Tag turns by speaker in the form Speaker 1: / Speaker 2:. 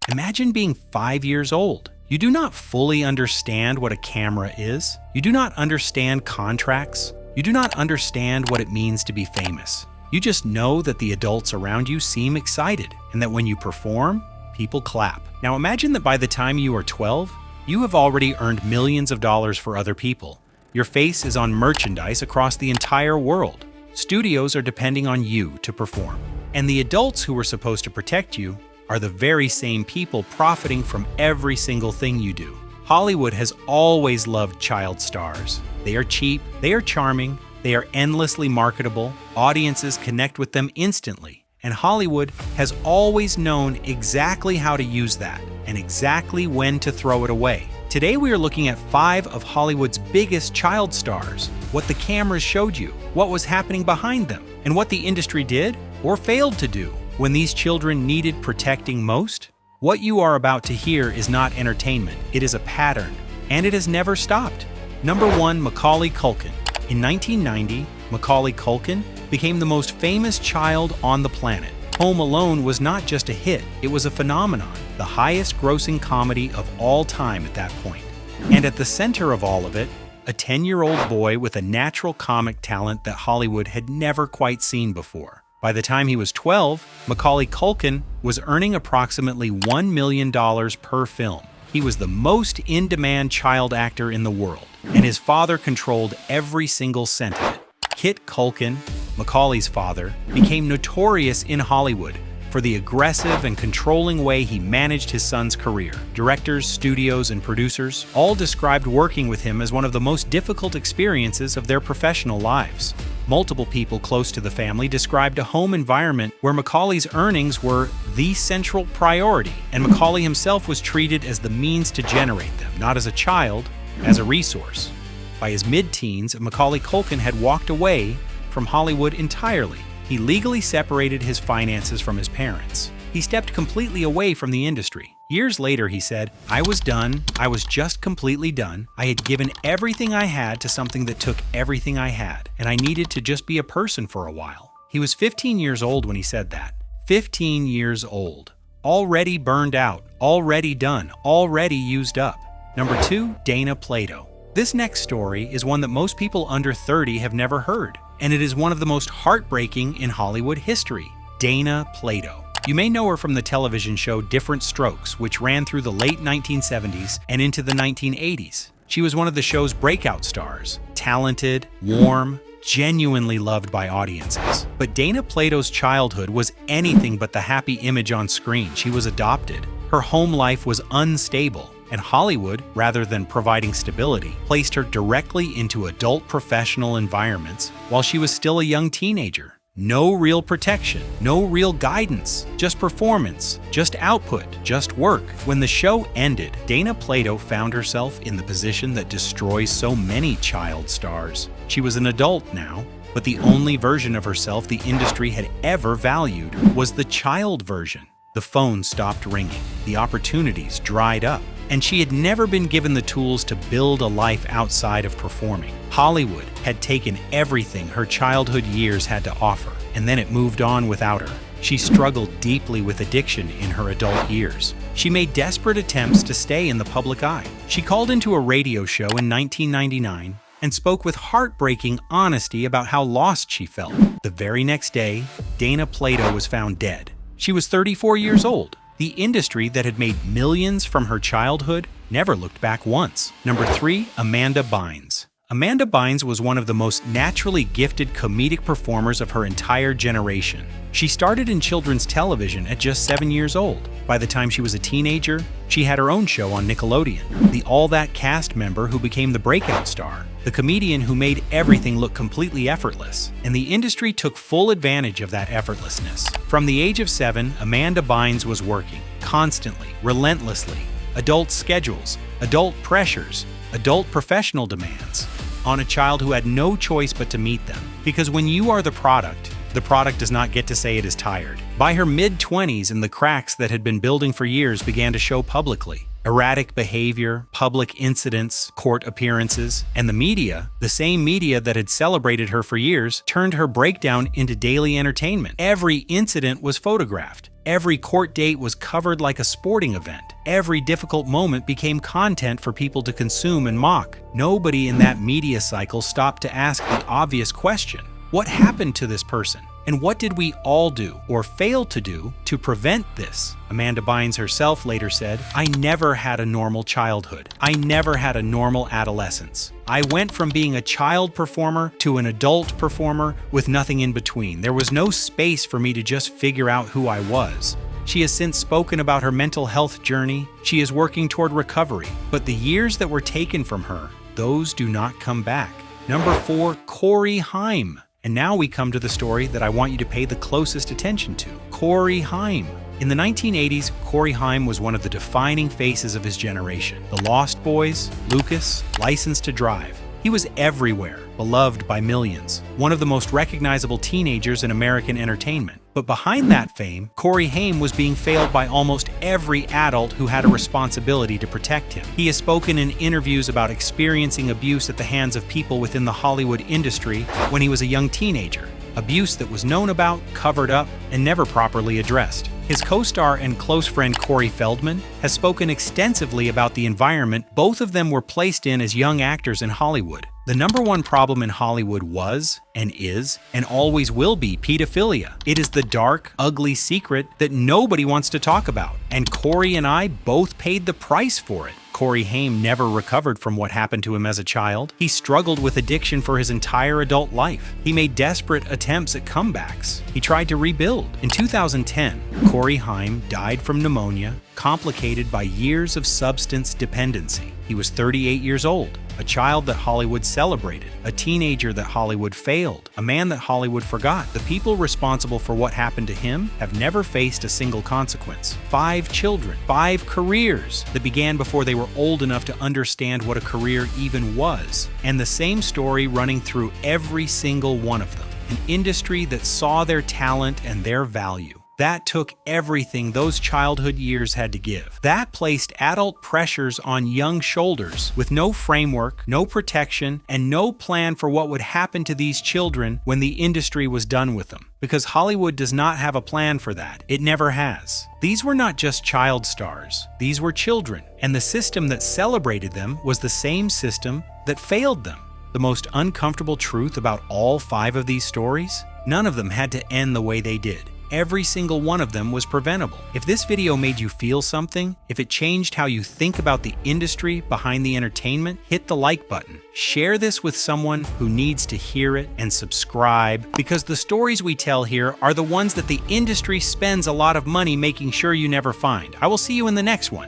Speaker 1: Imagine being 5 years old. You do not fully understand what a camera is. You do not understand contracts. You do not understand what it means to be famous. You just know that the adults around you seem excited, and that when you perform, people clap. Now imagine that by the time you are 12, you have already earned millions of dollars for other people. Your face is on merchandise across the entire world. Studios are depending on you to perform. And the adults who were supposed to protect you are the very same people profiting from every single thing you do. Hollywood has always loved child stars. They are cheap, they are charming, they are endlessly marketable, audiences connect with them instantly, and Hollywood has always known exactly how to use that and exactly when to throw it away. Today we are looking at 5 of Hollywood's biggest child stars, what the cameras showed you, what was happening behind them, and what the industry did or failed to do when these children needed protecting most. What you are about to hear is not entertainment, it is a pattern, and it has never stopped. Number 1, Macaulay Culkin. In 1990, Macaulay Culkin became the most famous child on the planet. Home Alone was not just a hit, it was a phenomenon, the highest grossing comedy of all time at that point. And at the center of all of it, a 10-year-old boy with a natural comic talent that Hollywood had never quite seen before. By the time he was 12, Macaulay Culkin was earning approximately $1 million per film. He was the most in-demand child actor in the world, and his father controlled every single cent of it. Kit Culkin, Macaulay's father, became notorious in Hollywood for the aggressive and controlling way he managed his son's career. Directors, studios, and producers all described working with him as one of the most difficult experiences of their professional lives. Multiple people close to the family described a home environment where Macaulay's earnings were the central priority, and Macaulay himself was treated as the means to generate them, not as a child, as a resource. By his mid-teens, Macaulay Culkin had walked away from Hollywood entirely. He legally separated his finances from his parents. He stepped completely away from the industry. Years later, he said, "I was done. I was just completely done. I had given everything I had to something that took everything I had, and I needed to just be a person for a while." He was 15 years old when he said that. 15 years old. Already burned out, already done, already used up. Number 2, Dana Plato. This next story is one that most people under 30 have never heard, and it is one of the most heartbreaking in Hollywood history. Dana Plato. You may know her from the television show Diff'rent Strokes, which ran through the late 1970s and into the 1980s. She was one of the show's breakout stars. Talented, warm, genuinely loved by audiences. But Dana Plato's childhood was anything but the happy image on screen. She was adopted. Her home life was unstable, and Hollywood, rather than providing stability, placed her directly into adult professional environments while she was still a young teenager. No real protection, no real guidance, just performance, just output, just work. When the show ended, Dana Plato found herself in the position that destroys so many child stars. She was an adult now, but the only version of herself the industry had ever valued was the child version. The phone stopped ringing, the opportunities dried up, and she had never been given the tools to build a life outside of performing. Hollywood had taken everything her childhood years had to offer, and then it moved on without her. She struggled deeply with addiction in her adult years. She made desperate attempts to stay in the public eye. She called into a radio show in 1999 and spoke with heartbreaking honesty about how lost she felt. The very next day, Dana Plato was found dead. She was 34 years old. The industry that had made millions from her childhood never looked back once. Number 3, Amanda Bynes. Amanda Bynes was one of the most naturally gifted comedic performers of her entire generation. She started in children's television at just 7 years old. By the time she was a teenager, she had her own show on Nickelodeon. The All That cast member who became the breakout star, the comedian who made everything look completely effortless, and the industry took full advantage of that effortlessness. From the age of 7, Amanda Bynes was working, constantly, relentlessly, adult schedules, adult pressures, adult professional demands, on a child who had no choice but to meet them. Because when you are the product does not get to say it is tired. By her mid-20s, and the cracks that had been building for years began to show publicly. Erratic behavior, public incidents, court appearances, and the media, the same media that had celebrated her for years, turned her breakdown into daily entertainment. Every incident was photographed. Every court date was covered like a sporting event. Every difficult moment became content for people to consume and mock. Nobody in that media cycle stopped to ask the obvious question: what happened to this person? And what did we all do, or fail to do, to prevent this? Amanda Bynes herself later said, "I never had a normal childhood. I never had a normal adolescence. I went from being a child performer to an adult performer with nothing in between. There was no space for me to just figure out who I was." She has since spoken about her mental health journey. She is working toward recovery, but the years that were taken from her, those do not come back. Number 4, Corey Haim. And now we come to the story that I want you to pay the closest attention to. Corey Haim. In the 1980s, Corey Haim was one of the defining faces of his generation. The Lost Boys, Lucas, License to Drive. He was everywhere, beloved by millions. One of the most recognizable teenagers in American entertainment. But behind that fame, Corey Haim was being failed by almost every adult who had a responsibility to protect him. He has spoken in interviews about experiencing abuse at the hands of people within the Hollywood industry when he was a young teenager. Abuse that was known about, covered up, and never properly addressed. His co-star and close friend Corey Feldman has spoken extensively about the environment both of them were placed in as young actors in Hollywood. The number one problem in Hollywood was, and is, and always will be pedophilia. It is the dark, ugly secret that nobody wants to talk about. And Corey and I both paid the price for it. Corey Haim never recovered from what happened to him as a child. He struggled with addiction for his entire adult life. He made desperate attempts at comebacks. He tried to rebuild. In 2010, Corey Haim died from pneumonia, complicated by years of substance dependency. He was 38 years old, a child that Hollywood celebrated, a teenager that Hollywood failed, a man that Hollywood forgot. The people responsible for what happened to him have never faced a single consequence. 5 children, 5 careers that began before they were old enough to understand what a career even was. And the same story running through every single one of them. An industry that saw their talent and their value. That took everything those childhood years had to give. That placed adult pressures on young shoulders with no framework, no protection, and no plan for what would happen to these children when the industry was done with them. Because Hollywood does not have a plan for that. It never has. These were not just child stars. These were children. And the system that celebrated them was the same system that failed them. The most uncomfortable truth about all 5 of these stories? None of them had to end the way they did. Every single one of them was preventable. If this video made you feel something, if it changed how you think about the industry behind the entertainment, hit the like button. Share this with someone who needs to hear it, and subscribe, because the stories we tell here are the ones that the industry spends a lot of money making sure you never find. I will see you in the next one.